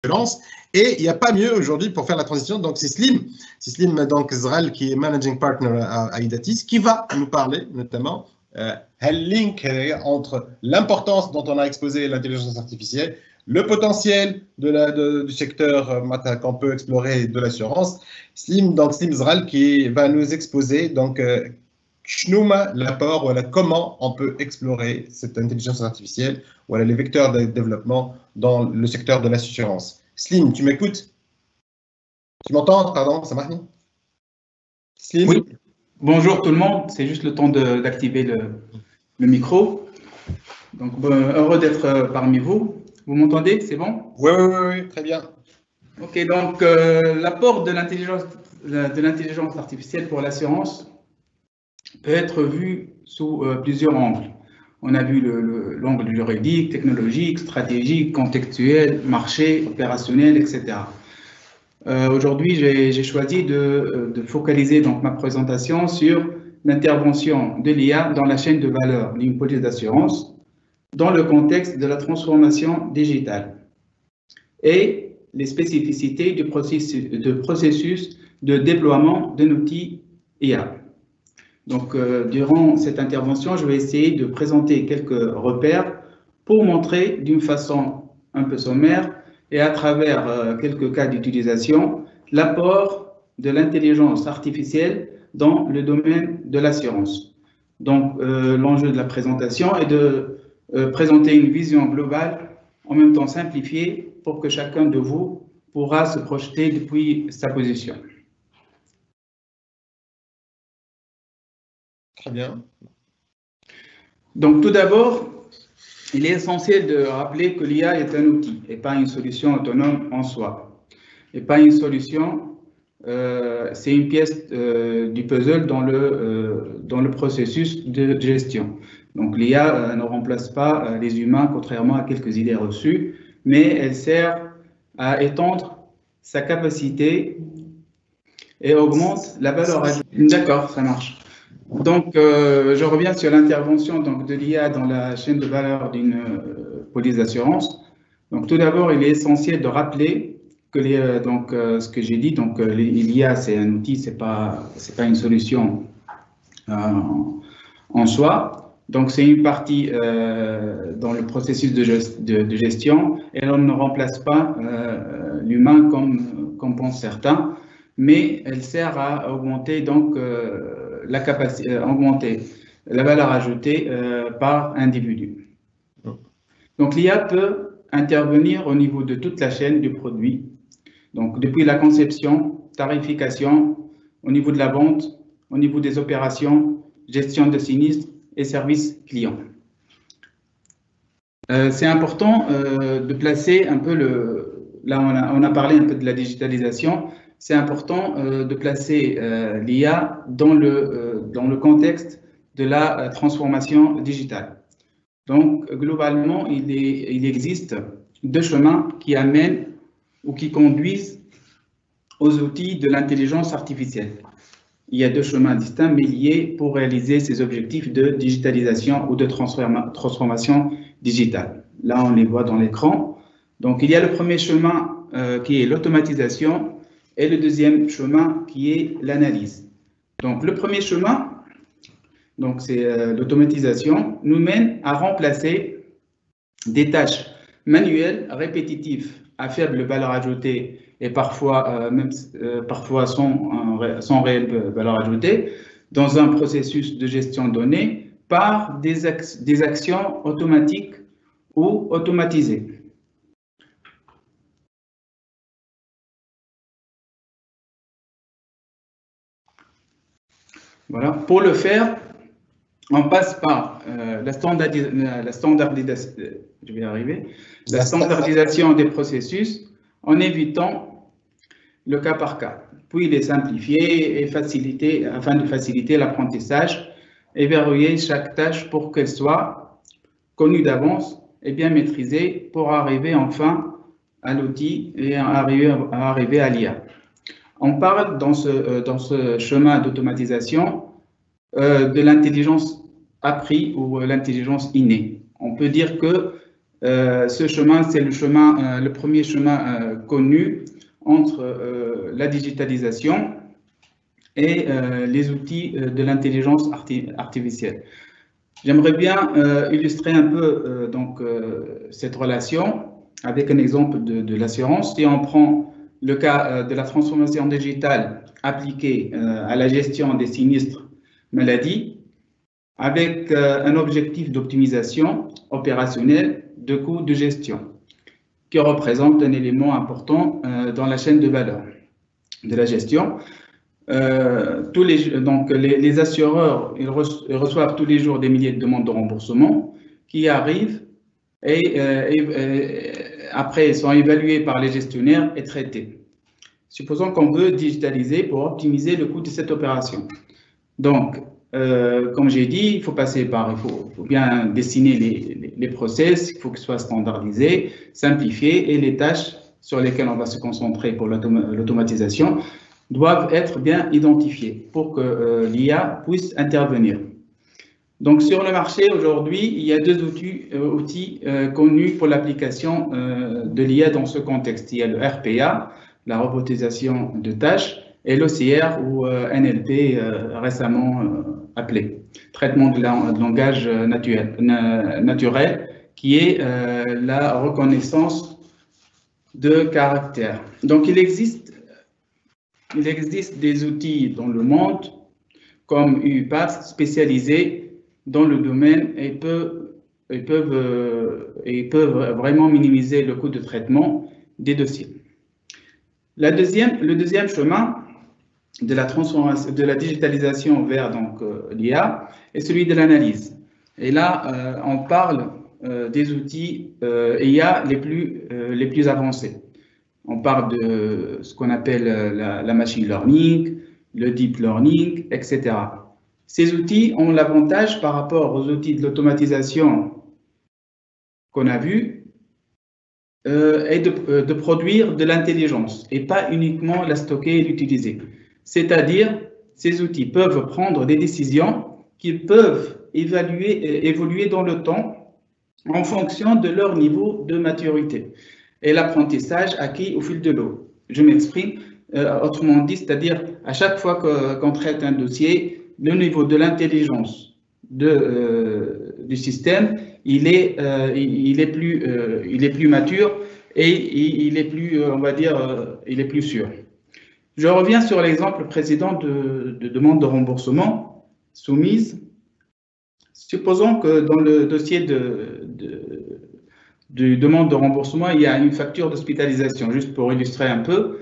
l'assurance. Et il n'y a pas mieux aujourd'hui pour faire la transition. Donc, c'est Slim donc, Zral, qui est Managing Partner à Idatis, qui va nous parler notamment un link entre l'importance dont on a exposé l'intelligence artificielle, le potentiel du secteur qu'on peut explorer de l'assurance. Slim Zral qui va nous exposer donc l'apport, comment on peut explorer cette intelligence artificielle, les vecteurs de développement dans le secteur de l'assurance. Slim, tu m'écoutes? Tu m'entends? Pardon, ça marche? Slim? Oui. Bonjour tout le monde, c'est juste le temps d'activer le micro. Donc, heureux d'être parmi vous. Vous m'entendez? C'est bon? Oui, très bien. Ok, donc l'apport de l'intelligence artificielle pour l'assurance peut être vu sous plusieurs angles. On a vu l'angle juridique, technologique, stratégique, contextuel, marché, opérationnel, etc. Aujourd'hui, j'ai choisi de focaliser donc ma présentation sur l'intervention de l'IA dans la chaîne de valeur d'une police d'assurance dans le contexte de la transformation digitale et les spécificités du processus de déploiement d'un outil IA. Donc, durant cette intervention, je vais essayer de présenter quelques repères pour montrer d'une façon un peu sommaire et à travers quelques cas d'utilisation l'apport de l'intelligence artificielle dans le domaine de l'assurance. Donc, l'enjeu de la présentation est de présenter une vision globale, en même temps simplifiée, pour que chacun de vous pourra se projeter depuis sa position. Très bien. Donc, tout d'abord, il est essentiel de rappeler que l'IA est un outil et pas une solution autonome en soi. Et pas une solution, c'est une pièce du puzzle dans le processus de gestion. Donc, l'IA ne remplace pas les humains, contrairement à quelques idées reçues, mais elle sert à étendre sa capacité et augmente la valeur ajoutée. D'accord, ça marche. Donc, je reviens sur l'intervention de l'IA dans la chaîne de valeur d'une police d'assurance. Donc, tout d'abord, il est essentiel de rappeler que ce que j'ai dit, l'IA, c'est un outil, c'est pas une solution en soi. Donc, c'est une partie dans le processus de gestion et on ne remplace pas l'humain comme pensent certains, mais elle sert à augmenter donc la capacité, augmenter la valeur ajoutée par individu. Donc, l'IA peut intervenir au niveau de toute la chaîne du produit, donc depuis la conception, tarification, au niveau de la vente, au niveau des opérations, gestion de sinistres et services clients. C'est important de placer un peu là on a parlé un peu de la digitalisation, c'est important de placer l'IA dans le contexte de la transformation digitale. Donc, globalement, il existe deux chemins qui amènent ou qui conduisent aux outils de l'intelligence artificielle. Il y a deux chemins distincts mais liés pour réaliser ces objectifs de digitalisation ou de transformation digitale. Là, on les voit dans l'écran. Donc, il y a le premier chemin qui est l'automatisation et le deuxième chemin qui est l'analyse. Donc, le premier chemin, c'est l'automatisation, nous mène à remplacer des tâches manuelles, répétitives, à faible valeur ajoutée et parfois sans réelle valeur ajoutée, dans un processus de gestion de données par des actions automatiques ou automatisées. Voilà. Pour le faire, on passe par la standardisation des processus en évitant le cas par cas. Puis les simplifier et faciliter, afin de faciliter l'apprentissage et verrouiller chaque tâche pour qu'elle soit connue d'avance et bien maîtrisée pour arriver enfin à l'outil et arriver à l'IA. On parle dans ce chemin d'automatisation de l'intelligence apprise ou l'intelligence innée. On peut dire que Ce chemin, c'est le premier chemin connu entre la digitalisation et les outils de l'intelligence artificielle. J'aimerais bien illustrer un peu cette relation avec un exemple de l'assurance. Si on prend le cas de la transformation digitale appliquée à la gestion des sinistres maladies, avec un objectif d'optimisation opérationnelle de coûts de gestion, qui représente un élément important dans la chaîne de valeur de la gestion. Les assureurs ils reçoivent tous les jours des milliers de demandes de remboursement qui arrivent et après sont évaluées par les gestionnaires et traitées. Supposons qu'on veut digitaliser pour optimiser le coût de cette opération. Donc, comme j'ai dit, il faut bien dessiner les process, il faut que ce soit standardisé, simplifié, et les tâches sur lesquelles on va se concentrer pour l'automatisation doivent être bien identifiées pour que l'IA puisse intervenir. Donc, sur le marché, aujourd'hui, il y a deux outils connus pour l'application de l'IA dans ce contexte. Il y a le RPA, la robotisation de tâches, et l'OCR ou NLP récemment appelé, traitement de langage naturel, qui est la reconnaissance de caractère. Donc, il existe des outils dans le monde comme UiPath spécialisés dans le domaine et peuvent vraiment minimiser le coût de traitement des dossiers. Le deuxième chemin de la transformation, de la digitalisation vers l'IA est celui de l'analyse. Et là, on parle des outils IA les plus avancés. On parle de ce qu'on appelle la machine learning, le deep learning, etc. Ces outils ont l'avantage par rapport aux outils de l'automatisation qu'on a vus et de produire de l'intelligence et pas uniquement la stocker et l'utiliser. C'est-à-dire, ces outils peuvent prendre des décisions qu'ils peuvent évoluer dans le temps en fonction de leur niveau de maturité et l'apprentissage acquis au fil de l'eau. Je m'exprime autrement dit, c'est-à-dire à chaque fois qu'on traite un dossier, le niveau de l'intelligence du système, il est plus mature et il est plus, on va dire, il est plus sûr. Je reviens sur l'exemple précédent de demande de remboursement soumise. Supposons que dans le dossier de demande de remboursement, il y a une facture d'hospitalisation, juste pour illustrer un peu.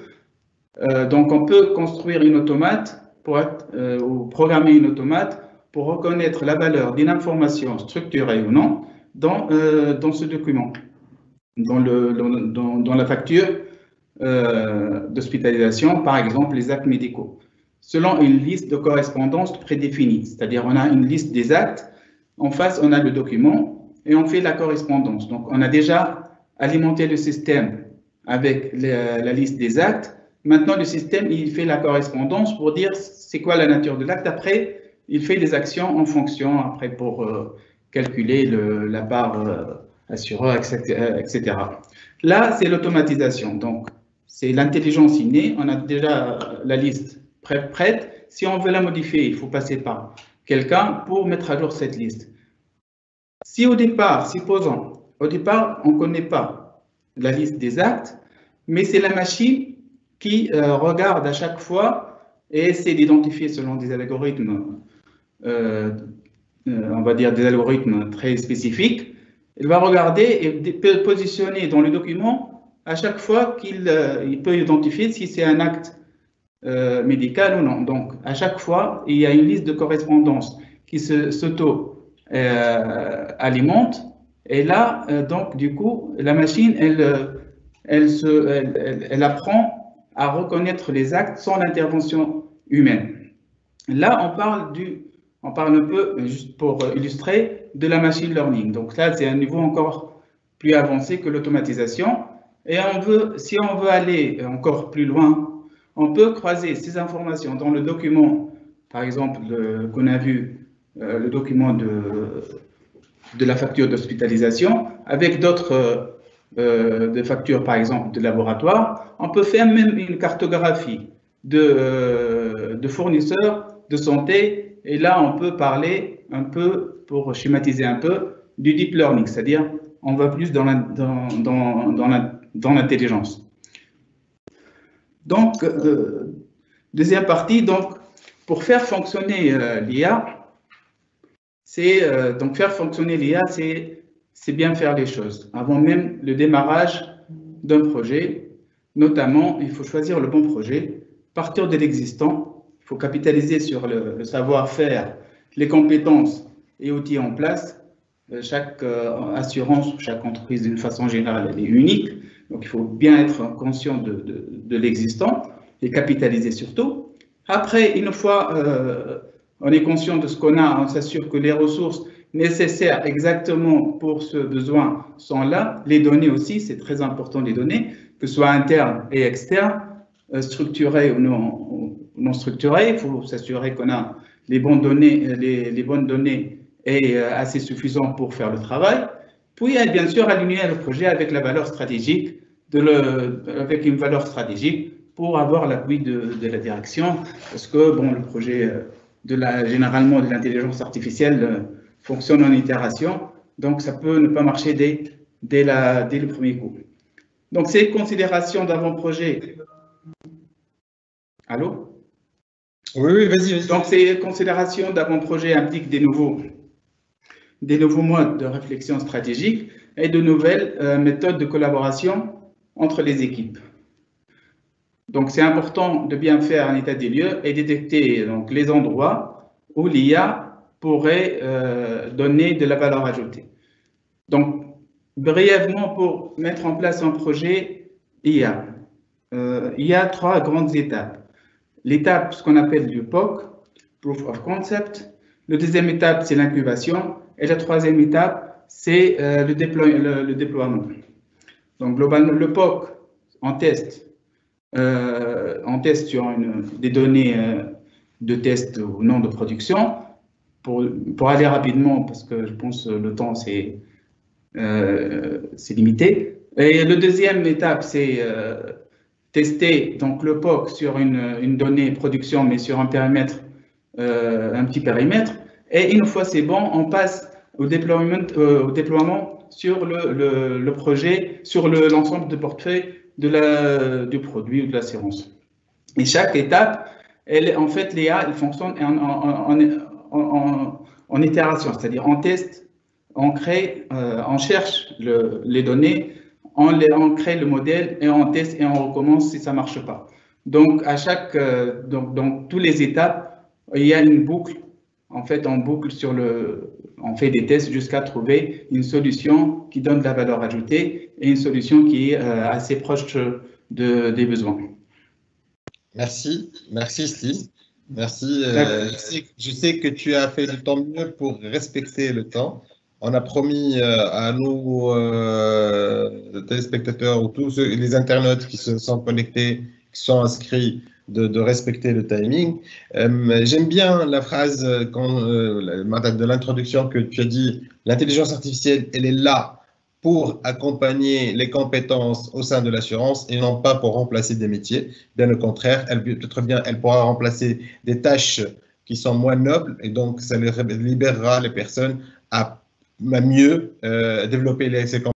Donc, on peut construire une automate ou programmer une automate pour reconnaître la valeur d'une information structurée ou non dans ce document, dans la facture d'hospitalisation, par exemple les actes médicaux, selon une liste de correspondance prédéfinie. C'est-à-dire, on a une liste des actes, en face, on a le document et on fait la correspondance. Donc, on a déjà alimenté le système avec la liste des actes. Maintenant, le système, il fait la correspondance pour dire c'est quoi la nature de l'acte. Après, il fait des actions en fonction, après, pour calculer la part assureur, etc. Là, c'est l'automatisation. Donc, c'est l'intelligence innée. On a déjà la liste prête. Si on veut la modifier, il faut passer par quelqu'un pour mettre à jour cette liste. Si au départ, supposons, on ne connaît pas la liste des actes, mais c'est la machine qui regarde à chaque fois et essaie d'identifier selon des algorithmes, on va dire des algorithmes très spécifiques. Elle va regarder et peut positionner dans le document à chaque fois qu'il peut identifier si c'est un acte médical ou non. Donc, à chaque fois, il y a une liste de correspondance qui s'auto-alimente. Et là, donc, du coup, la machine, elle apprend à reconnaître les actes sans l'intervention humaine. Là, on parle un peu, juste pour illustrer, de la machine learning. Donc là, c'est un niveau encore plus avancé que l'automatisation. Et si on veut aller encore plus loin, on peut croiser ces informations dans le document, par exemple, qu'on a vu, le document de la facture d'hospitalisation avec d'autres des factures, par exemple, de laboratoire. On peut faire même une cartographie de fournisseurs de santé. Et là, on peut parler un peu, pour schématiser un peu, du deep learning, c'est-à-dire on va plus dans l'intelligence. Donc, deuxième partie, donc, pour faire fonctionner l'IA, c'est bien faire les choses. Avant même le démarrage d'un projet, notamment, il faut choisir le bon projet, partir de l'existant, il faut capitaliser sur le savoir-faire, les compétences et outils en place. Chaque assurance, chaque entreprise, d'une façon générale, elle est unique. Donc, il faut bien être conscient de l'existant et capitaliser surtout. Après, une fois on est conscient de ce qu'on a, on s'assure que les ressources nécessaires exactement pour ce besoin sont là. Les données aussi, c'est très important, les données, que ce soit internes et externes, structurées ou non structurées. Il faut s'assurer qu'on a les bonnes données et assez suffisantes pour faire le travail. Puis, bien sûr, aligner le projet avec la valeur stratégique, avec une valeur stratégique pour avoir l'appui de la direction, parce que bon, le projet généralement de l'intelligence artificielle fonctionne en itération, donc ça peut ne pas marcher dès le premier coup. Donc ces considérations d'avant-projet. Allô? Oui, vas-y. Donc ces considérations d'avant-projet impliquent des nouveaux modes de réflexion stratégique et de nouvelles méthodes de collaboration entre les équipes. Donc, c'est important de bien faire un état des lieux et détecter donc, les endroits où l'IA pourrait donner de la valeur ajoutée. Donc, brièvement, pour mettre en place un projet IA, il y a 3 grandes étapes. L'étape, ce qu'on appelle le POC, Proof of Concept. La deuxième étape, c'est l'incubation. Et la troisième étape, c'est le déploiement. Donc, globalement, le POC, on teste sur des données de test ou non de production pour aller rapidement parce que je pense que le temps c'est limité. Et la deuxième étape c'est tester donc le POC sur une donnée production mais sur un périmètre, un petit périmètre. Et une fois c'est bon, on passe au déploiement sur le projet, sur l'ensemble de portefeuille du produit ou de l'assurance. Et chaque étape, en fait, l'IA, elle fonctionne en itération, c'est-à-dire on teste, on crée, on cherche les données, on crée le modèle et on teste et on recommence si ça ne marche pas. Donc, dans toutes les étapes, il y a une boucle. En fait, on fait des tests jusqu'à trouver une solution qui donne de la valeur ajoutée et une solution qui est assez proche des besoins. Merci Steve. Merci. Je sais que tu as fait de ton mieux pour respecter le temps. On a promis à nos téléspectateurs ou tous les internautes qui se sont connectés, qui sont inscrits, de respecter le timing. J'aime bien la phrase de l'introduction que tu as dit, l'intelligence artificielle, elle est là pour accompagner les compétences au sein de l'assurance et non pas pour remplacer des métiers. Bien au contraire, elle pourra remplacer des tâches qui sont moins nobles et donc ça libérera les personnes à mieux développer ces compétences.